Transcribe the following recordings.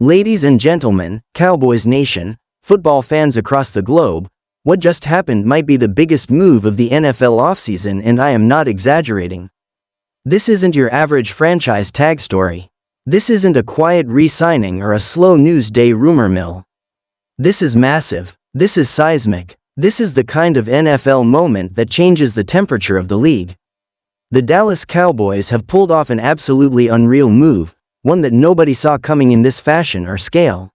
Ladies and gentlemen, Cowboys Nation, football fans across the globe, what just happened might be the biggest move of the NFL offseason, and I am not exaggerating. This isn't your average franchise tag story. This isn't a quiet re-signing or a slow news day rumor mill. This is massive. This is seismic. This is the kind of NFL moment that changes the temperature of the league. The Dallas Cowboys have pulled off an absolutely unreal move, one that nobody saw coming in this fashion or scale.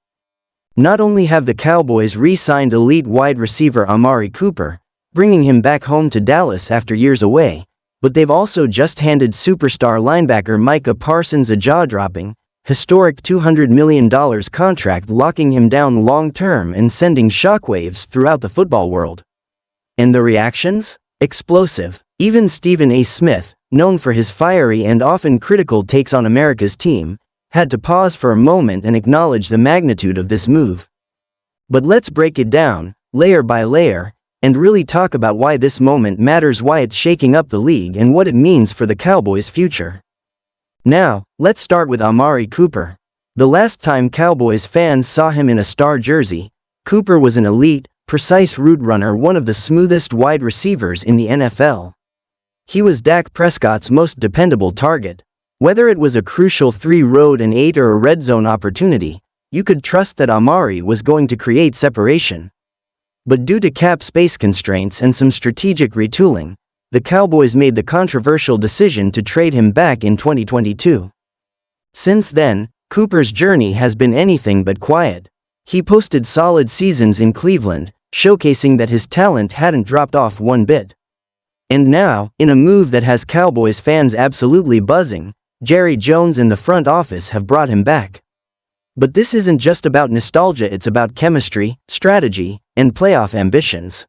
Not only have the Cowboys re-signed elite wide receiver Amari Cooper, bringing him back home to Dallas after years away, but they've also just handed superstar linebacker Micah Parsons a jaw-dropping, historic $200 million contract, locking him down long-term and sending shockwaves throughout the football world. And the reactions? Explosive. Even Stephen A. Smith, known for his fiery and often critical takes on America's team, had to pause for a moment and acknowledge the magnitude of this move. But let's break it down, layer by layer, and really talk about why this moment matters, why it's shaking up the league, and what it means for the Cowboys' future. Now, let's start with Amari Cooper. The last time Cowboys fans saw him in a star jersey, Cooper was an elite, precise route runner, one of the smoothest wide receivers in the NFL. He was Dak Prescott's most dependable target. Whether it was a crucial 3-road and 8 or a red zone opportunity, you could trust that Amari was going to create separation. But due to cap space constraints and some strategic retooling, the Cowboys made the controversial decision to trade him back in 2022. Since then, Cooper's journey has been anything but quiet. He posted solid seasons in Cleveland, showcasing that his talent hadn't dropped off one bit. And now, in a move that has Cowboys fans absolutely buzzing, Jerry Jones and the front office have brought him back. But this isn't just about nostalgia, it's about chemistry, strategy, and playoff ambitions.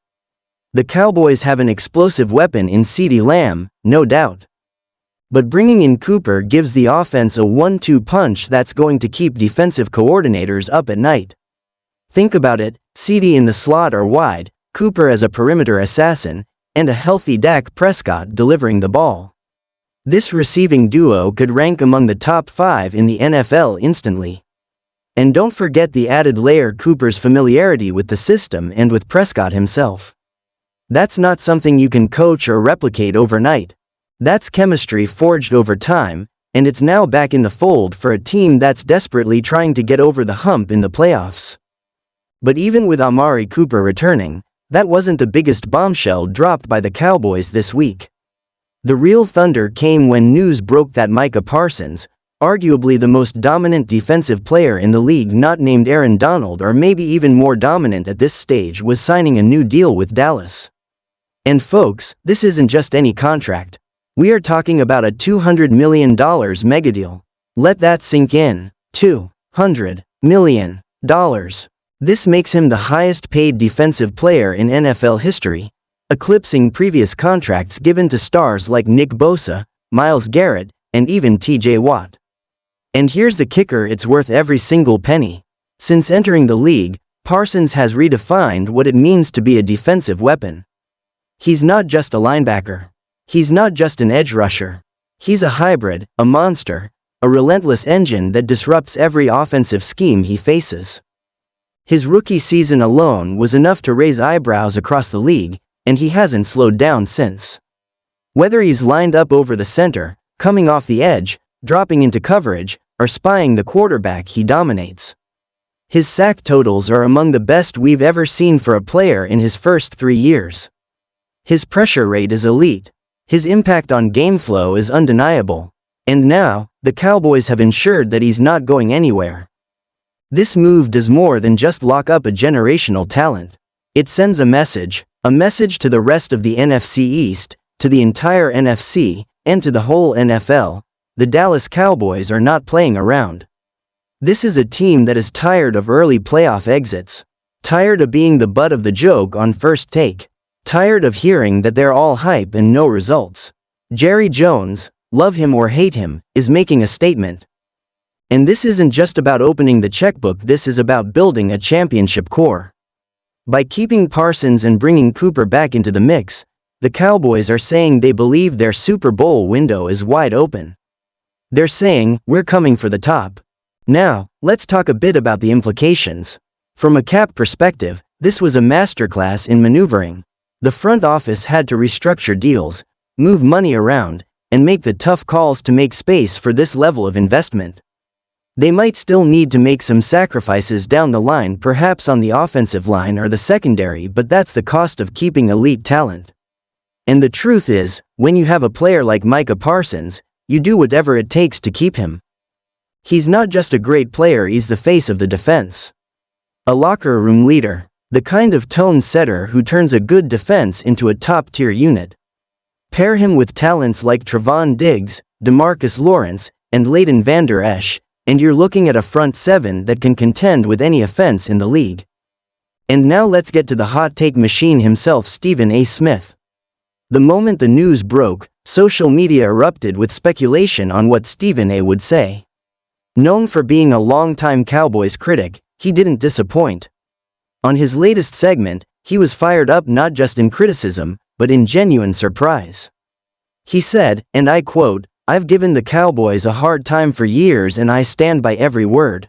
The Cowboys have an explosive weapon in CeeDee Lamb, no doubt. But bringing in Cooper gives the offense a 1-2 punch that's going to keep defensive coordinators up at night. Think about it, CeeDee in the slot or wide, Cooper as a perimeter assassin, and a healthy Dak Prescott delivering the ball. This receiving duo could rank among the top 5 in the NFL instantly. And don't forget the added layer: Cooper's familiarity with the system and with Prescott himself. That's not something you can coach or replicate overnight. That's chemistry forged over time, and it's now back in the fold for a team that's desperately trying to get over the hump in the playoffs. But even with Amari Cooper returning, that wasn't the biggest bombshell dropped by the Cowboys this week. The real thunder came when news broke that Micah Parsons, arguably the most dominant defensive player in the league, not named Aaron Donald, or maybe even more dominant at this stage, was signing a new deal with Dallas. And folks, this isn't just any contract. We are talking about a $200 million megadeal. Let that sink in. $200 million. This makes him the highest paid defensive player in NFL history, eclipsing previous contracts given to stars like Nick Bosa, Myles Garrett, and even TJ Watt. And here's the kicker: it's worth every single penny. Since entering the league, Parsons has redefined what it means to be a defensive weapon. He's not just a linebacker. He's not just an edge rusher. He's a hybrid, a monster, a relentless engine that disrupts every offensive scheme he faces. His rookie season alone was enough to raise eyebrows across the league, and he hasn't slowed down since. Whether he's lined up over the center, coming off the edge, dropping into coverage, or spying the quarterback, he dominates. His sack totals are among the best we've ever seen for a player in his first 3 years. His pressure rate is elite. His impact on game flow is undeniable. And now, the Cowboys have ensured that he's not going anywhere. This move does more than just lock up a generational talent. It sends a message to the rest of the NFC East, to the entire NFC, and to the whole NFL. The Dallas Cowboys are not playing around. This is a team that is tired of early playoff exits, tired of being the butt of the joke on first take, tired of hearing that they're all hype and no results. Jerry Jones, love him or hate him, is making a statement. And this isn't just about opening the checkbook, this is about building a championship core. By keeping Parsons and bringing Cooper back into the mix, the Cowboys are saying they believe their Super Bowl window is wide open. They're saying, we're coming for the top. Now, let's talk a bit about the implications. From a cap perspective, this was a masterclass in maneuvering. The front office had to restructure deals, move money around, and make the tough calls to make space for this level of investment. They might still need to make some sacrifices down the line, perhaps on the offensive line or the secondary, but that's the cost of keeping elite talent. And the truth is, when you have a player like Micah Parsons, you do whatever it takes to keep him. He's not just a great player, he's the face of the defense. A locker room leader, the kind of tone setter who turns a good defense into a top-tier unit. Pair him with talents like Trevon Diggs, DeMarcus Lawrence, and Leighton Vander Esch, and you're looking at a front seven that can contend with any offense in the league. And now let's get to the hot take machine himself, Stephen A. Smith. The moment the news broke, social media erupted with speculation on what Stephen A. would say. Known for being a longtime Cowboys critic, he didn't disappoint. On his latest segment, he was fired up not just in criticism, but in genuine surprise. He said, and I quote, "I've given the Cowboys a hard time for years and I stand by every word.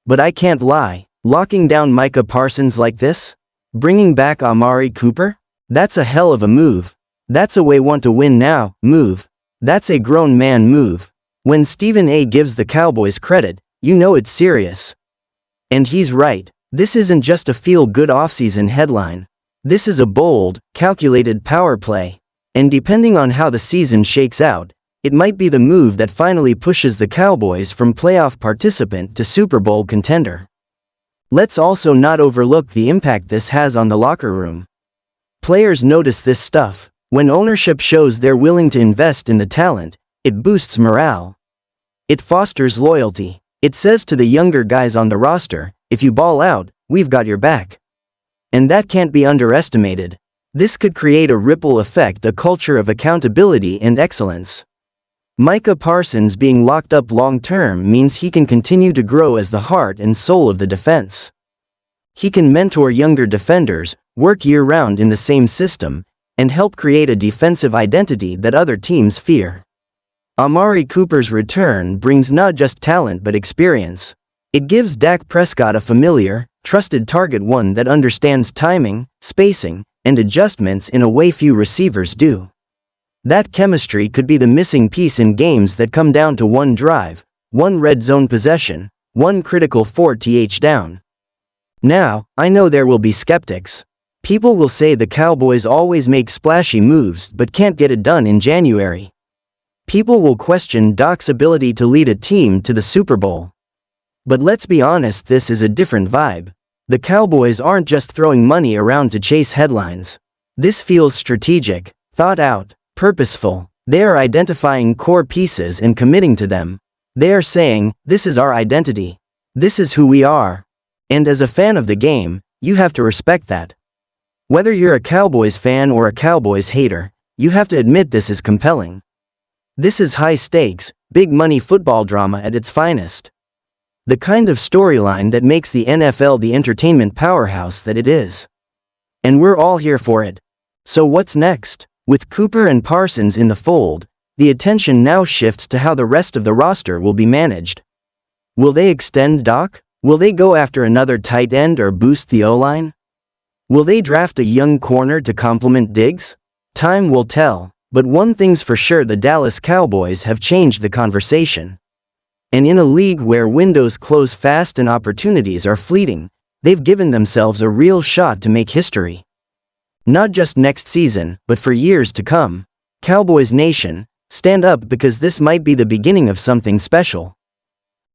But I can't lie, locking down Micah Parsons like this? Bringing back Amari Cooper? That's a hell of a move. That's a way want to win now move. That's a grown man move." When Stephen A. gives the Cowboys credit, you know it's serious. And he's right. This isn't just a feel-good offseason headline. This is a bold, calculated power play. And depending on how the season shakes out, it might be the move that finally pushes the Cowboys from playoff participant to Super Bowl contender. Let's also not overlook the impact this has on the locker room. Players notice this stuff. When ownership shows they're willing to invest in the talent, it boosts morale. It fosters loyalty. It says to the younger guys on the roster, if you ball out, we've got your back. And that can't be underestimated. This could create a ripple effect, a culture of accountability and excellence. Micah Parsons being locked up long-term means he can continue to grow as the heart and soul of the defense. He can mentor younger defenders, work year-round in the same system, and help create a defensive identity that other teams fear. Amari Cooper's return brings not just talent but experience. It gives Dak Prescott a familiar, trusted target, one that understands timing, spacing, and adjustments in a way few receivers do. That chemistry could be the missing piece in games that come down to one drive, one red zone possession, one critical fourth down. Now, I know there will be skeptics. People will say the Cowboys always make splashy moves but can't get it done in January. People will question Doc's ability to lead a team to the Super Bowl. But let's be honest, this is a different vibe. The Cowboys aren't just throwing money around to chase headlines. This feels strategic, thought out, purposeful. They are identifying core pieces and committing to them. They are saying, this is our identity. This is who we are. And as a fan of the game, you have to respect that. Whether you're a Cowboys fan or a Cowboys hater, you have to admit this is compelling. This is high-stakes, big-money football drama at its finest. The kind of storyline that makes the NFL the entertainment powerhouse that it is. And we're all here for it. So what's next? With Cooper and Parsons in the fold, the attention now shifts to how the rest of the roster will be managed. Will they extend Doc? Will they go after another tight end or boost the O-line? Will they draft a young corner to complement Diggs? Time will tell, but one thing's for sure, the Dallas Cowboys have changed the conversation. And in a league where windows close fast and opportunities are fleeting, they've given themselves a real shot to make history. Not just next season, but for years to come. Cowboys Nation, stand up, because this might be the beginning of something special.